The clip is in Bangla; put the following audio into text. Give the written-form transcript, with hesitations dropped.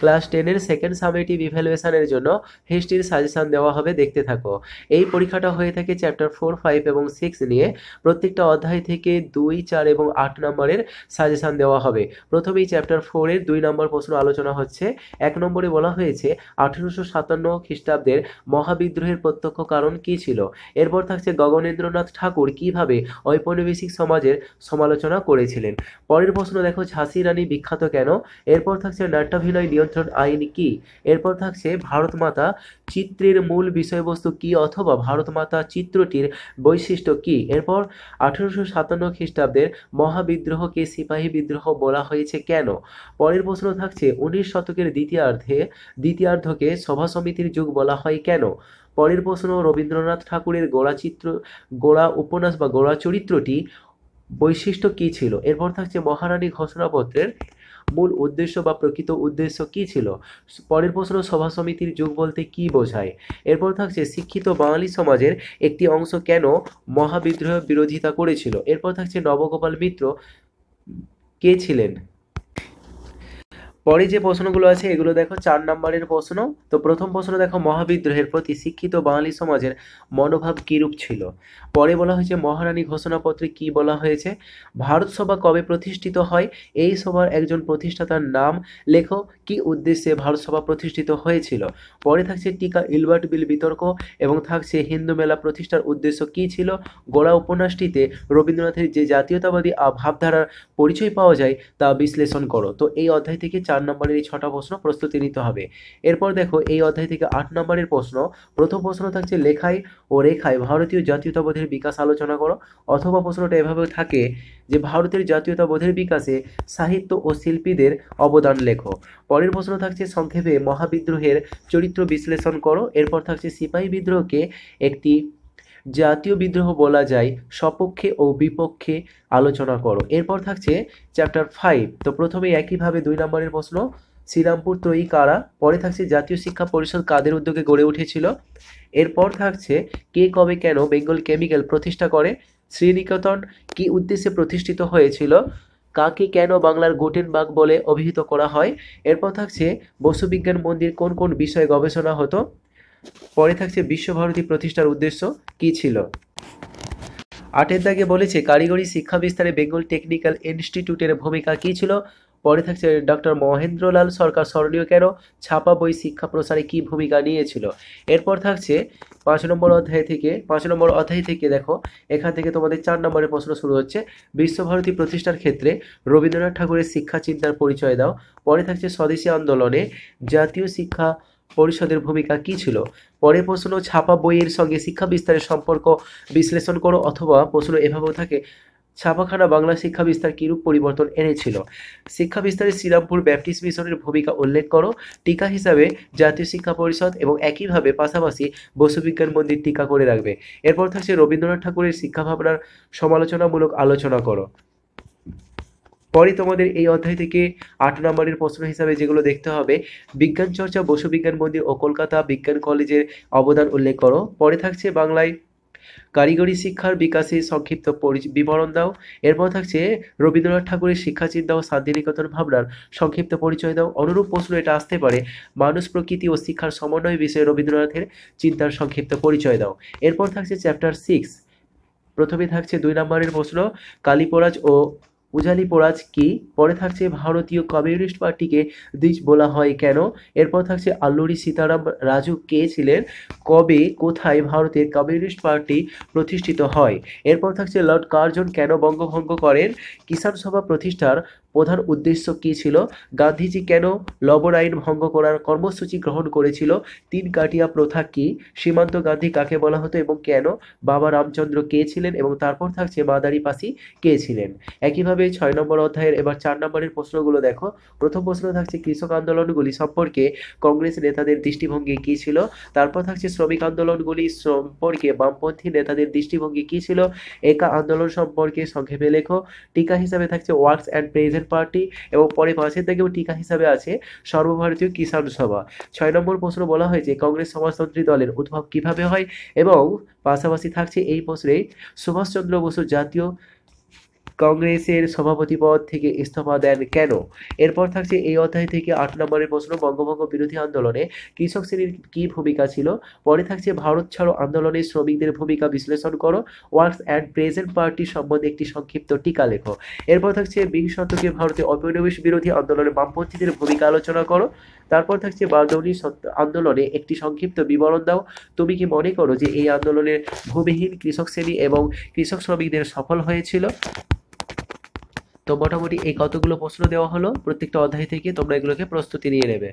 ক্লাস 10-এর সেকেন্ড সামেটিভ ইভ্যালুয়েশনের জন্য হিস্ট্রির সাজেশন দেওয়া হবে, দেখতে থাকো। এই পরীক্ষাটা হয়ে থাকে চ্যাপ্টার 4, 5 এবং 6 নিয়ে। প্রত্যেকটা অধ্যায় থেকে 2, 4 এবং 8 নম্বরের সাজেশন দেওয়া হবে। প্রথমেই চ্যাপ্টার 4-এর 2 নম্বর প্রশ্ন আলোচনা হচ্ছে। 1 নম্বরে বলা হয়েছে 1857 খ্রিস্টাব্দের মহাবিদ্রোহের প্রত্যক্ষ কারণ কি ছিল। এরপর থাকছে গগনেন্দ্রনাথ ঠাকুর কিভাবে ঔপনিবেশিক সমাজের সমালোচনা করেছিলেন। পরের প্রশ্ন দেখো, ঝাঁসি রানী বিখ্যাত কেন। এরপর থাকছে নাট্যাভিনয় নিয়ন্ত্রণ আইন কি। এরপর থাকছে ভারত মাতা চিত্রের মূল বিষয়বস্তু কি অথবা ভারত মাতা চিত্রটির বৈশিষ্ট্য কি। এরপর 1857 খ্রিস্টাব্দের মহাবিদ্রোহকে সিপাহী বিদ্রোহ বলা হয়েছে কেন। পরের প্রশ্ন থাকছে 19 শতকের দ্বিতীয়ার্ধকে সভা সমিতির যুগ বলা হয় কেন। পরের প্রশ্ন, রবীন্দ্রনাথ ঠাকুরের গোড়া উপন্যাস বা গোড়া চরিত্রটি বৈশিষ্ট্য কি ছিল। এরপর থাকছে মহারানী ঘোষণাপত্রের মূল উদ্দেশ্য বা প্রকৃত উদ্দেশ্য কি ছিল। পরের প্রশ্ন, সভা সমিতির যুগ বলতে কি বোঝায়। এরপর থাকছে শিক্ষিত বাঙালি সমাজের একটি অংশ কেন মহাবিদ্রোহের বিরোধিতা করেছিল। এরপর থাকছে নবগোপাল মিত্র কে ছিলেন। পরে যে প্রশ্নগুলো আছে এগুলো দেখো 4 নম্বরের প্রশ্ন। তো প্রথম প্রশ্ন দেখো, মহাবিদ্রোহের প্রতি শিক্ষিত বাঙালি সমাজের মনোভাব কিরূপ ছিল। পরে বলা হয়েছে মহারানী ঘোষণাপত্রে কি বলা হয়েছে। ভারত সভা কবে প্রতিষ্ঠিত হয়, এই সভার একজন প্রতিষ্ঠাতার নাম লেখো, কি উদ্দেশ্যে ভারত সভা প্রতিষ্ঠিত হয়েছিল। পরে থাকছে টিকা ইলবার্ট বিল বিতর্ক এবং থাকছে হিন্দু মেলা প্রতিষ্ঠার উদ্দেশ্য কি ছিল। গোড়া উপন্যাসটিতে রবীন্দ্রনাথের যে জাতীয়তাবাদী ভাবধারার পরিচয় পাওয়া যায় তা বিশ্লেষণ করো। তো এই অধ্যায় থেকে 4 নম্বরের এই 6টা প্রশ্ন প্রস্তুতি নিতে হবে। এরপর দেখো এই অধ্যায় থেকে 8 নম্বরের প্রশ্ন। প্রথম প্রশ্ন থাকছে লেখায় ও রেখায় ভারতীয় জাতীয়তাবোধের বিকাশ আলোচনা করো। অথবা প্রশ্নটা এভাবে থাকে যে ভারতের জাতীয়তাবোধের বিকাশে সাহিত্য ও শিল্পীদের অবদান লেখো। পরের প্রশ্ন থাকছে সংক্ষেপে মহাবিদ্রোহের চরিত্র বিশ্লেষণ করো। এরপর থাকছে সিপাহী বিদ্রোহকে একটি জাতীয় বিদ্রোহ বলা যায়, সপক্ষে ও বিপক্ষে আলোচনা করো। এরপর থাকছে চ্যাপ্টার 5। তো প্রথমে একইভাবে 2 নম্বরের প্রশ্ন, শ্রীরামপুর ত্রয়ী কারা। পরে থাকছে জাতীয় শিক্ষা পরিষদ কাদের উদ্যোগে গড়ে উঠেছিল। এরপর থাকছে কে কবে কেন বেঙ্গল কেমিক্যাল প্রতিষ্ঠা করে। শ্রীনিকেতন কি উদ্দেশ্যে প্রতিষ্ঠিত হয়েছিল। কাকে কেন বাংলার গুটেনবার্গ বলে অভিহিত করা হয়। এরপর থাকছে বসুবিজ্ঞান মন্দির কোন কোন বিষয়ে গবেষণা হতো। পরে থাকছে বিশ্বভারতী প্রতিষ্ঠার উদ্দেশ্য কি ছিল। 8-এর দাগে বলেছে কারিগরি শিক্ষা বিস্তারে বেঙ্গল টেকনিক্যাল ইনস্টিটিউটের ভূমিকা কি ছিল। পরে থাকছে ডক্টর মহেন্দ্রলাল সরকার স্মরণীয় কেন, ছাপা বই শিক্ষা প্রসারে কি ভূমিকা নিয়েছিল। এরপর থাকছে 5 নম্বর অধ্যায় থেকে দেখো এখান থেকে তোমাদের 4 নম্বরের প্রশ্ন শুরু হচ্ছে। বিশ্বভারতী প্রতিষ্ঠার ক্ষেত্রে রবীন্দ্রনাথ ঠাকুরের শিক্ষা চিন্তার পরিচয় দাও। পরে থাকছে স্বদেশী আন্দোলনে জাতীয় শিক্ষা পরিষদের ভূমিকা কি ছিল। পরে প্রশ্ন, ছাপা বইয়ের সঙ্গে শিক্ষা বিস্তারের সম্পর্ক বিশ্লেষণ করো। অথবা প্রশ্ন এভাবেও থাকে, ছাপাখানা বাংলা শিক্ষা বিস্তার কিরূপ পরিবর্তন এনেছিল। শিক্ষা বিস্তারে শ্রীরামপুর ব্যাপটিস্ট মিশনের ভূমিকা উল্লেখ করো। টিকা হিসাবে জাতীয় শিক্ষা পরিষদ এবং একইভাবে পাশাপাশি বসুবিজ্ঞান মন্দির টিকা করে রাখবে। এরপর থাকছে রবীন্দ্রনাথ ঠাকুরের শিক্ষা ভাবনার সমালোচনামূলক আলোচনা করো। পরে তোমাদের এই অধ্যায় থেকে 8 নম্বরের প্রশ্ন হিসাবে যেগুলো দেখতে হবে, বিজ্ঞান চর্চা বসুবিজ্ঞান মন্দির ও কলকাতা বিজ্ঞান কলেজের অবদান উল্লেখ করো। পরে থাকছে বাংলায় কারিগরি শিক্ষার বিকাশে সংক্ষিপ্ত বিবরণ দাও। এরপর থাকছে রবীন্দ্রনাথ ঠাকুরের শিক্ষা চিন্তা ও শান্তিনিকেতন ভাবনার সংক্ষিপ্ত পরিচয় দাও। অনুরূপ প্রশ্ন এটা আসতে পারে, মানুষ প্রকৃতি ও শিক্ষার সমন্বয় বিষয়ে রবীন্দ্রনাথের চিন্তার সংক্ষিপ্ত পরিচয় দাও। এরপর থাকছে চ্যাপ্টার 6। প্রথমে থাকছে 2 নম্বরের প্রশ্ন, কালীপরাজ ও উজালি পোড়াজ কি। পরে থাকছে ভারতীয় কমিউনিস্ট পার্টিকে দ্বিজ বলা হয় কেন। এরপর থাকছে আল্লুরি সীতারাম রাজু কে ছিলেন, কবে কোথায় ভারতের কমিউনিস্ট পার্টি প্রতিষ্ঠিত হয়। এরপর থাকছে লর্ড কার্জন কেন বঙ্গভঙ্গ করেন। কিষাণ সভা প্রতিষ্ঠার প্রধান উদ্দেশ্য কি ছিল। গান্ধীজি কেন লবণ আইন ভঙ্গ করার কর্মসূচি গ্রহণ করেছিল। 3 কাটিয়া প্রথা কি। সীমান্ত গান্ধী কাকে বলা হতো এবং কেন। বাবা রামচন্দ্র কে ছিলেন এবং তারপর থাকছে মাদারি পাসি কে ছিলেন। একইভাবে 6 নম্বর অধ্যায়ের এবার 4 নম্বরের প্রশ্নগুলো দেখো। প্রথম প্রশ্ন থাকছে কৃষক আন্দোলনগুলি সম্পর্কে কংগ্রেস নেতাদের দৃষ্টিভঙ্গি কি ছিল। তারপর থাকছে শ্রমিক আন্দোলনগুলি সম্পর্কে বামপন্থী নেতাদের দৃষ্টিভঙ্গি কি ছিল। একা আন্দোলন সম্পর্কে সংক্ষেপে লেখো। টিকা হিসাবে থাকছে ওয়ার্কস অ্যান্ড প্রেজেন্ট পার্টি এবং পরে 5-এর দাগেও টিকা হিসাবে আছে সর্বভারতীয় কিষাণ সভা। 6 নম্বর প্রশ্ন বলা হয়েছে কংগ্রেস সমাজতন্ত্রী দলের উদ্ভব কিভাবে হয় এবং পাশাপাশি থাকছে এই প্রশ্নে সুভাষচন্দ্র বসু জাতীয় কংগ্রেসের সভাপতি পদ থেকে ইস্তফা দেন কেন? এরপর থাকছে এই অধ্যায় থেকে 8 নম্বরের প্রশ্ন, বঙ্গভঙ্গ বিরোধী আন্দোলনে কৃষক শ্রেণীর কি ভূমিকা ছিল? পরে থাকছে ভারত ছাড়ো আন্দোলনে শ্রমিকদের ভূমিকা বিশ্লেষণ করো। ওয়ার্কস অ্যান্ড প্রেজেন্ট পার্টি সম্বন্ধে একটি সংক্ষিপ্ত টিকা লেখো। এরপর থাকছে বিংশ শতকে ভারতে ঔপনিবেশ বিরোধী আন্দোলনে বামপন্থীদের ভূমিকা আলোচনা করো। তারপর থাকছে বারদৌলি আন্দোলনে একটি সংক্ষিপ্ত বিবরণ দাও। তুমি কি মনে করো যে এই আন্দোলনে ভূমিহীন কৃষক শ্রেণী এবং কৃষক শ্রমিকদের সফল হয়েছিল? তো মোটামুটি এই কতগুলো প্রশ্ন দেওয়া হলো প্রত্যেকটা অধ্যায় থেকে, তোমরা এগুলোকে প্রস্তুতি নিয়ে নেবে।